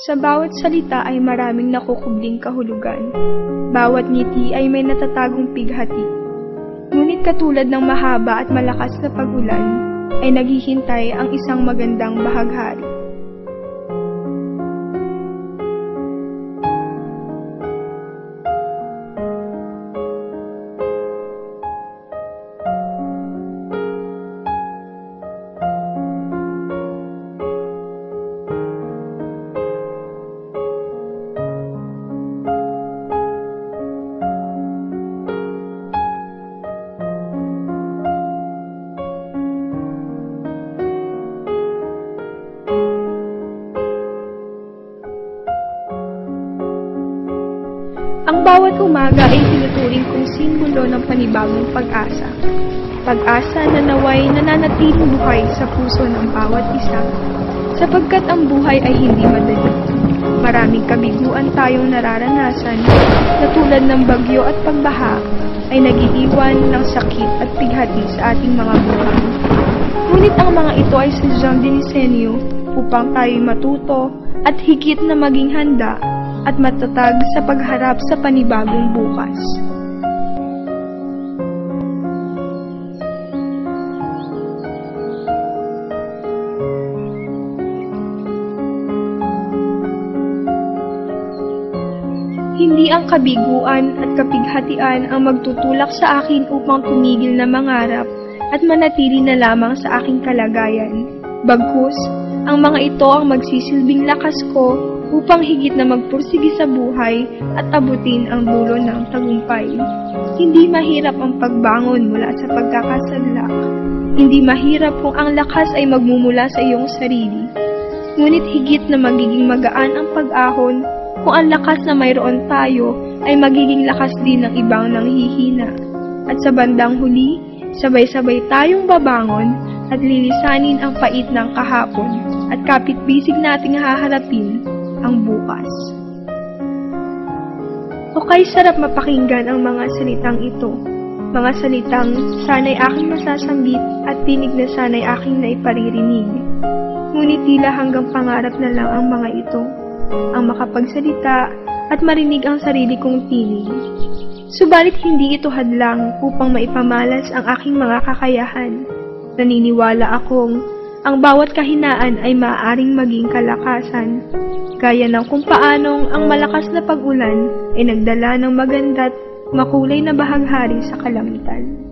Sa bawat salita ay maraming nakukubling kahulugan. Bawat ngiti ay may natatagong pighati. Ngunit katulad ng mahaba at malakas na pag-ulan, ay naghihintay ang isang magandang bahaghari. Ang bawat umaga ay tinuturing kong simbolo ng panibagong pag-asa. Pag-asa na naway nananatiling buhay sa puso ng bawat isa, sapagkat ang buhay ay hindi madali. Maraming kabiguan tayong nararanasan na tulad ng bagyo at pagbaha ay nag-iiwan ng sakit at pighati sa ating mga buhay. Ngunit ang mga ito ay sadyang dinisenyo upang tayo'y matuto at higit na maging handa at matatag sa pagharap sa panibagong bukas. Hindi ang kabiguan at kapighatian ang magtutulak sa akin upang tumigil na mangarap at manatili na lamang sa aking kalagayan. Bagkus, ang mga ito ang magsisilbing lakas ko upang higit na magpursige sa buhay at abutin ang dulo ng tagumpay. Hindi mahirap ang pagbangon mula sa pagkakasadlak. Hindi mahirap kung ang lakas ay magmumula sa iyong sarili. Ngunit higit na magiging magaan ang pag-ahon kung ang lakas na mayroon tayo ay magiging lakas din ng ibang nanghihina. At sa bandang huli, sabay-sabay tayong babangon at lilisanin ang pait ng kahapon at kapit-bisig nating haharapin ang bukas. O kay sarap mapakinggan ang mga salitang ito. Mga salitang sana'y aking masasambit at tinig na sana'y aking naiparirinig. Ngunit tila hanggang pangarap na lang ang mga ito, ang makapagsalita at marinig ang sarili kong tinig. Subalit hindi ito hadlang upang maipamalas ang aking mga kakayahan. Naniniwala akong ang bawat kahinaan ay maaaring maging kalakasan. Gaya ng kung paanong ang malakas na pag-ulan ay nagdala ng maganda't makulay na bahaghari sa kalamitan.